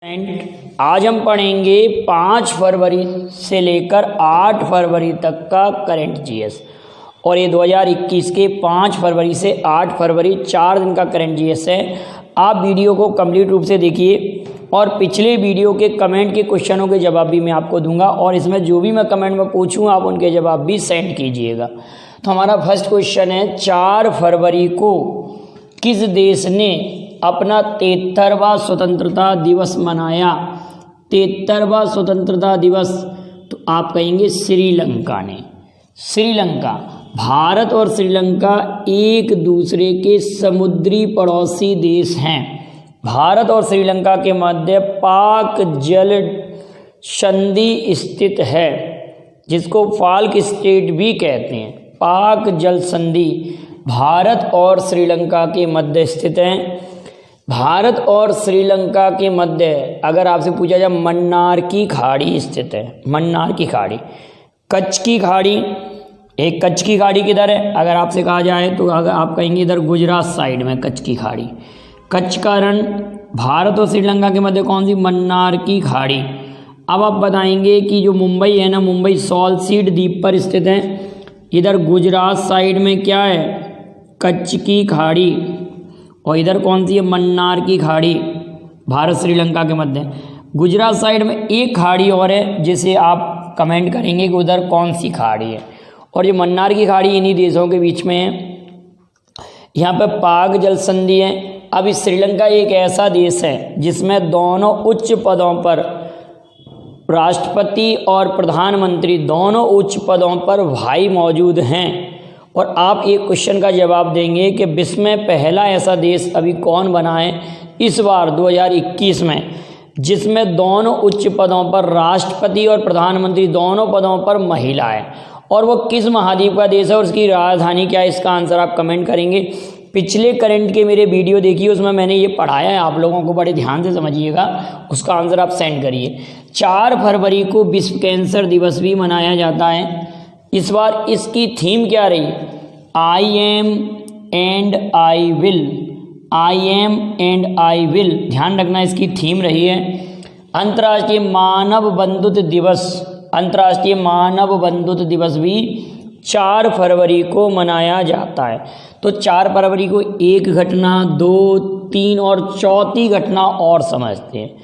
आज हम पढ़ेंगे 5 फरवरी से लेकर 8 फरवरी तक का करंट जीएस और ये 2021 के 5 फरवरी से 8 फरवरी 4 दिन का करंट जीएस है। आप वीडियो को कंप्लीट रूप से देखिए और पिछले वीडियो के कमेंट के क्वेश्चनों के जवाब भी मैं आपको दूंगा और इसमें जो भी मैं कमेंट में पूछूंगा आप उनके जवाब भी सेंड कीजिएगा। तो हमारा फर्स्ट क्वेश्चन है, 4 फरवरी को किस देश ने अपना 73वां स्वतंत्रता दिवस मनाया? 73वां स्वतंत्रता दिवस तो आप कहेंगे श्रीलंका ने। श्रीलंका, भारत और श्रीलंका एक दूसरे के समुद्री पड़ोसी देश हैं। भारत और श्रीलंका के मध्य पाक जल संधि स्थित है, जिसको फाल्क स्टेट भी कहते हैं। पाक जल संधि भारत और श्रीलंका के मध्य स्थित है। भारत और श्रीलंका के मध्य अगर आपसे पूछा जाए मन्नार की खाड़ी स्थित है। मन्नार की खाड़ी, कच्छ की खाड़ी, एक कच्छ की खाड़ी किधर है? अगर आपसे कहा जाए तो अगर आप कहेंगे इधर गुजरात साइड में कच्छ की खाड़ी। कच्छ का रण भारत और श्रीलंका के मध्य कौन सी? मन्नार की खाड़ी। अब आप बताएंगे कि जो मुंबई है ना, मुंबई सॉल्सीड द्वीप पर स्थित है। इधर गुजरात साइड में क्या है? कच्छ की खाड़ी। और इधर कौन सी है? मन्नार की खाड़ी। भारत श्रीलंका के मध्य गुजरात साइड में एक खाड़ी और है, जिसे आप कमेंट करेंगे कि उधर कौन सी खाड़ी है। और ये मन्नार की खाड़ी इन्हीं देशों के बीच में है। यहाँ पे पाक जल संधि है। अब इस श्रीलंका एक ऐसा देश है जिसमें दोनों उच्च पदों पर राष्ट्रपति और प्रधानमंत्री दोनों उच्च पदों पर भाई मौजूद हैं। और आप एक क्वेश्चन का जवाब देंगे कि विश्व में पहला ऐसा देश अभी कौन बना है इस बार 2021 में, जिसमें दोनों उच्च पदों पर राष्ट्रपति और प्रधानमंत्री दोनों पदों पर महिला है, और वो किस महाद्वीप का देश है और उसकी राजधानी क्या है? इसका आंसर आप कमेंट करेंगे। पिछले करंट के मेरे वीडियो देखिए, उसमें मैंने ये पढ़ाया है, आप लोगों को बड़े ध्यान से समझिएगा। उसका आंसर आप सेंड करिए। 4 फरवरी को विश्व कैंसर दिवस भी मनाया जाता है। इस बार इसकी थीम क्या रही? I am and I will. I am and I will, ध्यान रखना, इसकी थीम रही है। अंतर्राष्ट्रीय मानव बंधुत्व दिवस, अंतर्राष्ट्रीय मानव बंधुत्व दिवस भी 4 फरवरी को मनाया जाता है। तो 4 फरवरी को एक घटना, 2, 3 और चौथी घटना और समझते हैं।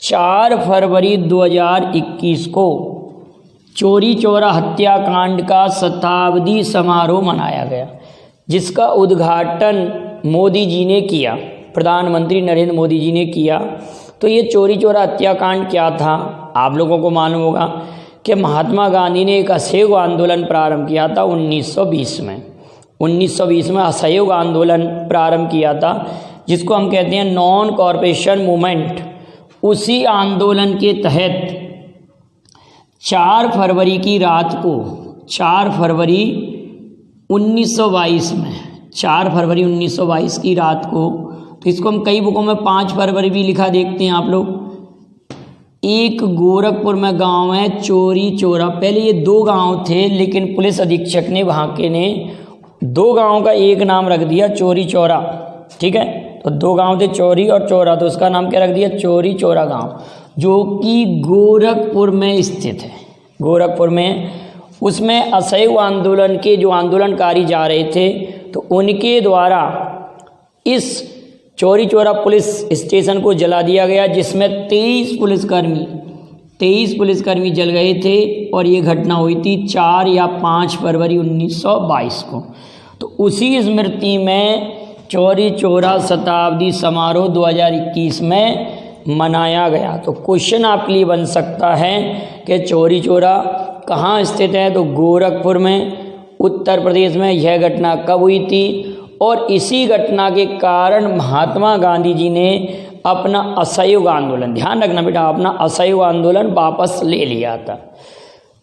4 फरवरी 2021 को चोरी चौरा हत्याकांड का शताब्दी समारोह मनाया गया, जिसका उद्घाटन मोदी जी ने किया, प्रधानमंत्री नरेंद्र मोदी जी ने किया। तो ये चोरी चौरा हत्याकांड क्या था? आप लोगों को मालूम होगा कि महात्मा गांधी ने एक असहयोग आंदोलन प्रारंभ किया था 1920 में। 1920 में असहयोग आंदोलन प्रारंभ किया था, जिसको हम कहते हैं नॉन कॉरपोरेशन मूवमेंट। उसी आंदोलन के तहत 4 फरवरी की रात को, 4 फरवरी 1922 में, 4 फरवरी 1922 की रात को, तो इसको हम कई बुकों में 5 फरवरी भी लिखा देखते हैं आप लोग। एक गोरखपुर में गांव है चोरी चौरा। पहले ये 2 गांव थे, लेकिन पुलिस अधीक्षक ने वहाँ के ने 2 गांव का एक नाम रख दिया चोरी चौरा। ठीक है, तो 2 गांव थे चोरी और चौरा, तो उसका नाम क्या रख दिया? चोरी चौरा गांव, जो कि गोरखपुर में स्थित है। गोरखपुर में उसमें असहयोग आंदोलन के जो आंदोलनकारी जा रहे थे, तो उनके द्वारा इस चोरी चौरा पुलिस स्टेशन को जला दिया गया, जिसमें 23 पुलिसकर्मी जल गए थे। और ये घटना हुई थी 4 या 5 फरवरी 1922 को। तो उसी स्मृति में चोरी चौरा शताब्दी समारोह 2021 में मनाया गया। तो क्वेश्चन आपके लिए बन सकता है कि चोरी चौरा कहाँ स्थित है? तो गोरखपुर में, उत्तर प्रदेश में। यह घटना कब हुई थी? और इसी घटना के कारण महात्मा गांधी जी ने अपना असहयोग आंदोलन, ध्यान रखना बेटा, अपना असहयोग आंदोलन वापस ले लिया था।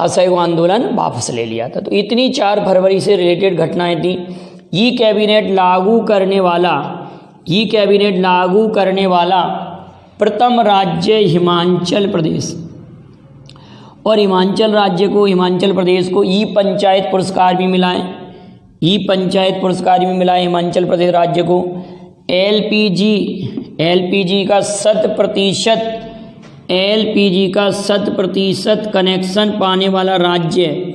असहयोग आंदोलन वापस ले लिया था। तो इतनी 4 फरवरी से रिलेटेड घटनाएं थी। ये कैबिनेट लागू करने वाला प्रथम राज्य हिमाचल प्रदेश, और हिमाचल प्रदेश को ई पंचायत पुरस्कार भी मिला है। ई पंचायत पुरस्कार भी मिला है हिमाचल प्रदेश राज्य को। एलपीजी का 100% एलपीजी का 100% कनेक्शन पाने वाला राज्य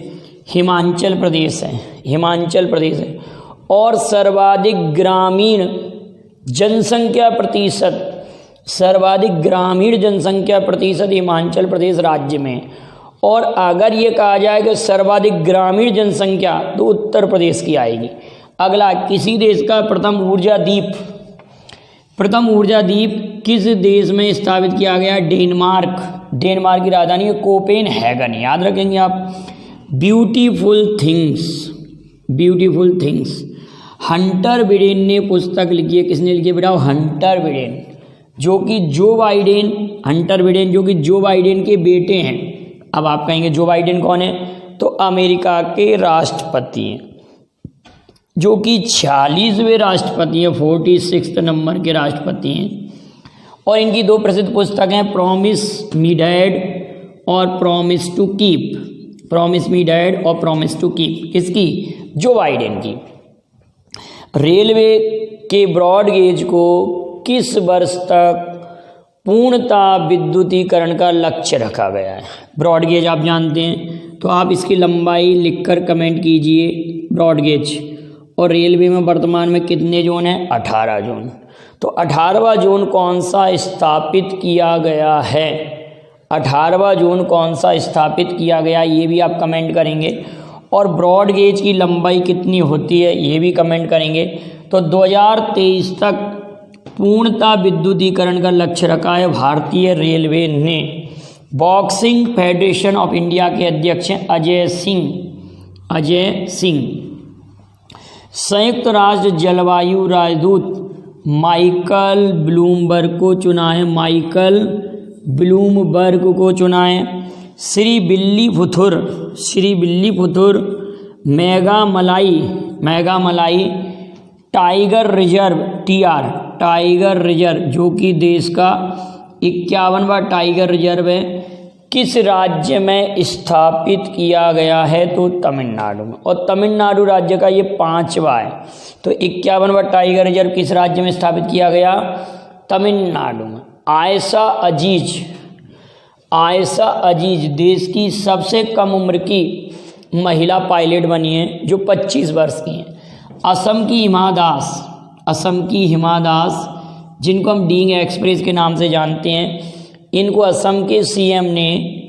हिमाचल प्रदेश है, हिमाचल प्रदेश है। और सर्वाधिक ग्रामीण जनसंख्या प्रतिशत, सर्वाधिक ग्रामीण जनसंख्या प्रतिशत हिमाचल प्रदेश राज्य में। और अगर ये कहा जाए कि सर्वाधिक ग्रामीण जनसंख्या तो उत्तर प्रदेश की आएगी। अगला, किसी देश का प्रथम ऊर्जा द्वीप, प्रथम ऊर्जा द्वीप किस देश में स्थापित किया गया? डेनमार्क, डेनमार्क की राजधानी है कोपेनहेगन, याद रखेंगे आप। Beautiful things, beautiful things Hunter Biden ने पुस्तक लिखी है। किसने लिखी है बेटा? हंटर बिडेन, जो कि जो बाइडेन, हंटर बिडेन जो कि जो बाइडेन के बेटे हैं। अब आप कहेंगे जो बाइडेन कौन है? तो अमेरिका के राष्ट्रपति हैं, जो कि 46वें राष्ट्रपति हैं, 46 नंबर के राष्ट्रपति हैं। और इनकी दो प्रसिद्ध पुस्तकें हैं, प्रॉमिस मी डैड और promise to keep, promise me dad और प्रॉमिस टू कीप। किसकी? जो बाइडेन की। रेलवे के ब्रॉड गेज को किस वर्ष तक पूर्णतः विद्युतीकरण का लक्ष्य रखा गया है? ब्रॉड गेज आप जानते हैं, तो आप इसकी लंबाई लिखकर कमेंट कीजिए, ब्रॉड गेज। और रेलवे में वर्तमान में कितने जोन हैं? 18 जोन। तो 18वां जोन कौन सा स्थापित किया गया है? 18वां जोन कौन सा स्थापित किया गया, ये भी आप कमेंट करेंगे। और ब्रॉड गेज की लंबाई कितनी होती है, ये भी कमेंट करेंगे। तो 2023 तक पूर्णतः विद्युतीकरण का लक्ष्य रखा है भारतीय रेलवे ने। बॉक्सिंग फेडरेशन ऑफ इंडिया के अध्यक्ष हैं अजय सिंह, अजय सिंह। संयुक्त राष्ट्र जलवायु राजदूत माइकल ब्लूमबर्ग को चुना है, माइकल ब्लूमबर्ग को चुना है। Srivilliputhur, Srivilliputhur Megamalai, Megamalai tiger reserve, TR tiger reserve, जो कि देश का 51वां टाइगर रिजर्व है, किस राज्य में स्थापित किया गया है? तो तमिलनाडु में। और तमिलनाडु राज्य का ये 5वां है। तो 51वां टाइगर रिजर्व किस राज्य में स्थापित किया गया? तमिलनाडु में। आयशा अजीज, आयशा अजीज देश की सबसे कम उम्र की महिला पायलट बनी है, जो 25 वर्ष की हैं। असम की हिमा दास, असम की हिमा दास, जिनको हम डीइंग एक्सप्रेस के नाम से जानते हैं, इनको असम के CM ने,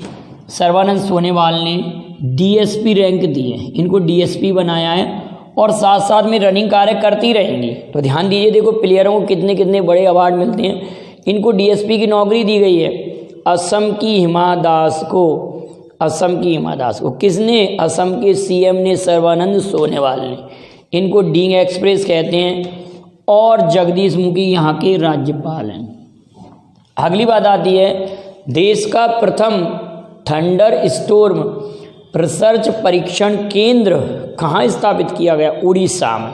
सर्बानंद सोनोवाल ने DSP रैंक दी है, इनको DSP बनाया है। और साथ साथ में रनिंग कार्य करती रहेंगी। तो ध्यान दीजिए, देखो प्लेयरों को कितने कितने बड़े अवार्ड मिलते हैं। इनको DSP की नौकरी दी गई है, असम की हिमा दास को, असम की हिमा दास को। किसने? असम के CM ने, सर्बानंद सोनोवाल ने। इनको डीइंग एक्सप्रेस कहते हैं। और जगदीश मुखी यहाँ के राज्यपाल हैं। अगली बात आती है, देश का प्रथम थंडर स्टॉर्म रिसर्च परीक्षण केंद्र कहाँ स्थापित किया गया? उड़ीसा में।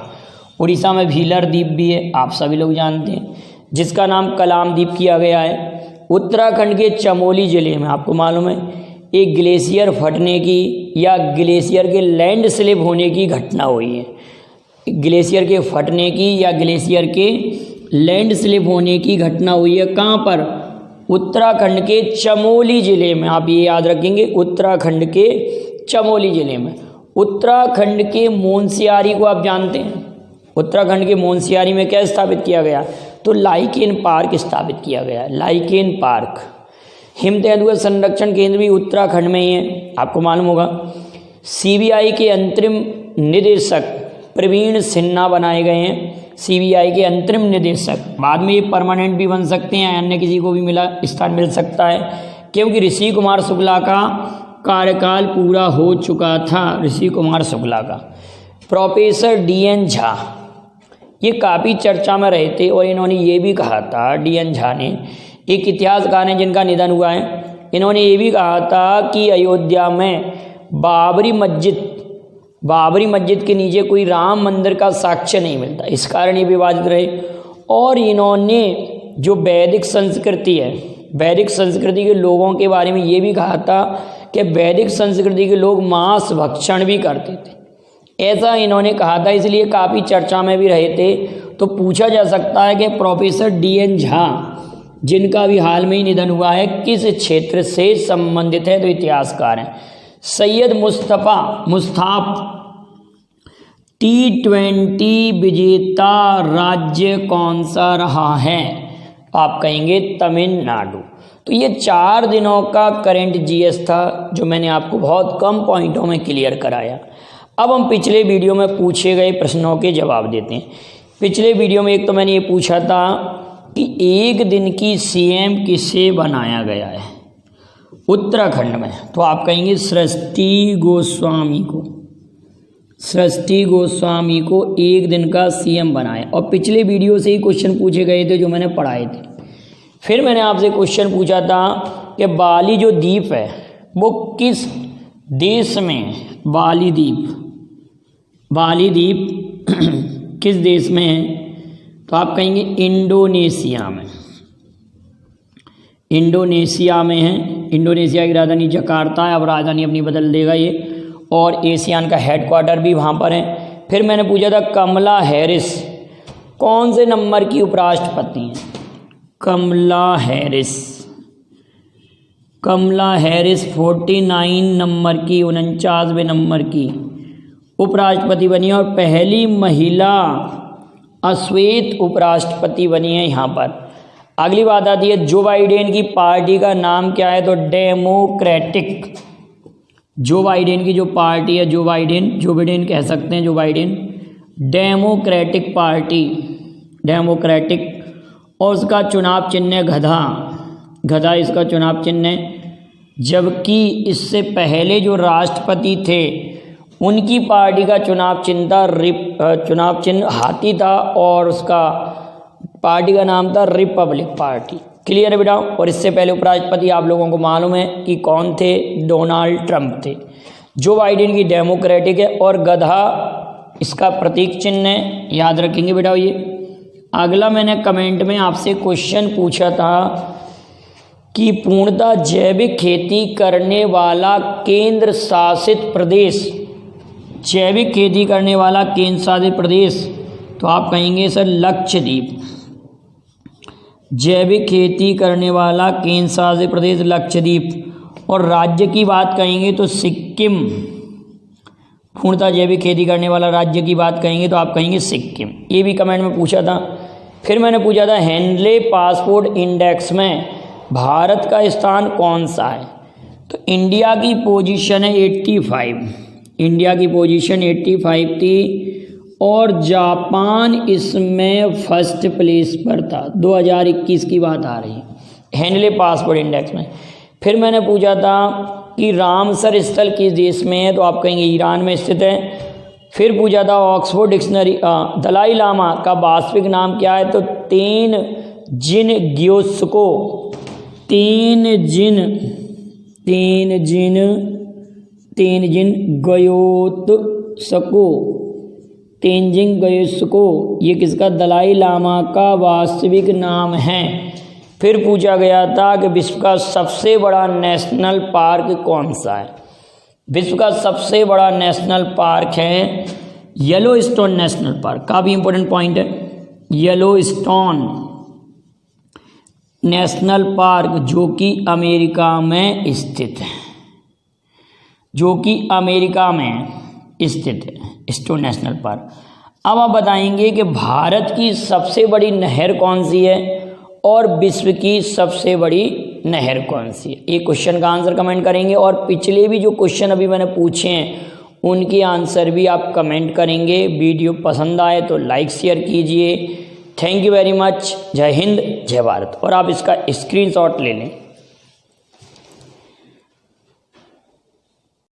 उड़ीसा में व्हीलर द्वीप भी है, आप सभी लोग जानते हैं, जिसका नाम कलाम द्वीप किया गया है। उत्तराखंड के चमोली जिले में, आपको मालूम है, एक ग्लेशियर फटने की या ग्लेशियर के लैंड स्लिप होने की घटना हुई है। ग्लेशियर के फटने की या ग्लेशियर के लैंड स्लिप होने की घटना हुई है। कहाँ पर? उत्तराखंड के चमोली जिले में। आप ये याद रखेंगे, उत्तराखंड के चमोली जिले में। उत्तराखंड के मोनसियारी को आप जानते हैं, उत्तराखंड के मोनसियारी में क्या स्थापित किया गया? तो लाइकेन पार्क स्थापित किया गया है, लाइकेन पार्क। हिम तेंदुआ संरक्षण केंद्र भी उत्तराखंड में ही है, आपको मालूम होगा। CBI के अंतरिम निदेशक प्रवीण सिन्हा बनाए गए हैं, CBI के अंतरिम निदेशक। बाद में ये परमानेंट भी बन सकते हैं, अन्य किसी को भी स्थान मिल सकता है, क्योंकि ऋषि कुमार शुक्ला का कार्यकाल पूरा हो चुका था, ऋषि कुमार शुक्ला का। प्रोफेसर DN झा, ये काफ़ी चर्चा में रहे थे और इन्होंने ये भी कहा था, DN झा ने, एक इतिहासकार हैं जिनका निधन हुआ है, इन्होंने ये भी कहा था कि अयोध्या में बाबरी मस्जिद के नीचे कोई राम मंदिर का साक्ष्य नहीं मिलता, इस कारण ये विवादित रहे। और इन्होंने जो वैदिक संस्कृति है, वैदिक संस्कृति के लोगों के बारे में ये भी कहा था कि वैदिक संस्कृति के लोग मांस भक्षण भी करते थे, ऐसा इन्होंने कहा था, इसलिए काफ़ी चर्चा में भी रहे थे। तो पूछा जा सकता है कि प्रोफेसर DN झा जिनका भी हाल में ही निधन हुआ है किस क्षेत्र से संबंधित है? तो इतिहासकार हैं। सैयद मुश्ताफ T20 विजेता राज्य कौन सा रहा है? आप कहेंगे तमिलनाडु। तो ये 4 दिनों का करंट जीएस था जो मैंने आपको बहुत कम पॉइंटों में क्लियर कराया। अब हम पिछले वीडियो में पूछे गए प्रश्नों के जवाब देते हैं। पिछले वीडियो में एक तो मैंने ये पूछा था कि एक दिन की सीएम किसे बनाया गया है उत्तराखंड में? तो आप कहेंगे सृष्टि गोस्वामी को। सृष्टि गोस्वामी को एक दिन का सीएम बनाया। और पिछले वीडियो से ही क्वेश्चन पूछे गए थे जो मैंने पढ़ाए थे। फिर मैंने आपसे क्वेश्चन पूछा था कि बाली जो द्वीप है वो किस देश में है? बाली द्वीप किस देश में है? तो आप कहेंगे इंडोनेशिया में। इंडोनेशिया में है। इंडोनेशिया की राजधानी जकार्ता है। अब राजधानी अपनी बदल देगा ये। और एशियान का हेडक्वार्टर भी वहाँ पर है। फिर मैंने पूछा था कमला हैरिस कौन से नंबर की उपराष्ट्रपति हैं? कमला हैरिस 49 नंबर की 49वें नंबर की उपराष्ट्रपति बनी है और पहली महिला अश्वेत उपराष्ट्रपति बनी है यहाँ पर। अगली बात आती है जो बाइडेन की पार्टी का नाम क्या है? तो डेमोक्रेटिक। जो बाइडेन की जो पार्टी है जो बाइडेन कह सकते हैं, Joe Biden democratic party, democratic. और उसका चुनाव चिन्ह है गधा इसका चुनाव चिन्ह है। जबकि इससे पहले जो राष्ट्रपति थे उनकी पार्टी का चुनाव चिन्ह हाथी था और उसका पार्टी का नाम था रिपब्लिक पार्टी। क्लियर है बेटा? और इससे पहले उपराष्ट्रपति आप लोगों को मालूम है कि कौन थे? डोनाल्ड ट्रंप थे। जो बाइडेन की डेमोक्रेटिक है और गधा इसका प्रतीक चिन्ह है, याद रखेंगे बेटा ये। अगला मैंने कमेंट में आपसे क्वेश्चन पूछा था कि पूर्णतः जैविक खेती करने वाला केंद्र शासित प्रदेश, जैविक खेती करने वाला केंद्र शासित प्रदेश, तो आप कहेंगे सर लक्षद्वीप। जैविक खेती करने वाला केंद्र शासित प्रदेश लक्षद्वीप। और राज्य की बात कहेंगे तो सिक्किम। पूर्णतः जैविक खेती करने वाला राज्य की बात कहेंगे तो आप कहेंगे सिक्किम। ये भी कमेंट में पूछा था। फिर मैंने पूछा था हेनले पासपोर्ट इंडेक्स में भारत का स्थान कौन सा है? तो इंडिया की पोजीशन है 85। इंडिया की पोजीशन 85 थी और जापान इसमें फर्स्ट प्लेस पर था। 2021 की बात आ रही है हेनले पासपोर्ट इंडेक्स में। फिर मैंने पूछा था कि रामसर स्थल किस देश में है? तो आप कहेंगे ईरान में स्थित है। फिर पूछा था ऑक्सफोर्ड डिक्शनरी दलाई लामा का वास्तविक नाम क्या है? तो तेनजिन ग्योत्सको ये किसका? दलाई लामा का वास्तविक नाम है। फिर पूछा गया था कि विश्व का सबसे बड़ा नेशनल पार्क कौन सा है? विश्व का सबसे बड़ा नेशनल पार्क है येलोस्टोन नेशनल पार्क। काफ़ी इंपॉर्टेंट पॉइंट है। येलोस्टोन नेशनल पार्क जो कि अमेरिका में स्थित है, जो कि अमेरिका में स्थित है स्टोन नेशनल पार्क। अब आप बताएंगे कि भारत की सबसे बड़ी नहर कौन सी है और विश्व की सबसे बड़ी नहर कौन सी है? ये क्वेश्चन का आंसर कमेंट करेंगे। और पिछले भी जो क्वेश्चन अभी मैंने पूछे हैं उनके आंसर भी आप कमेंट करेंगे। वीडियो पसंद आए तो लाइक शेयर कीजिए। Thank you very much. जय हिंद जय भारत। और आप इसका स्क्रीनशॉट ले लें।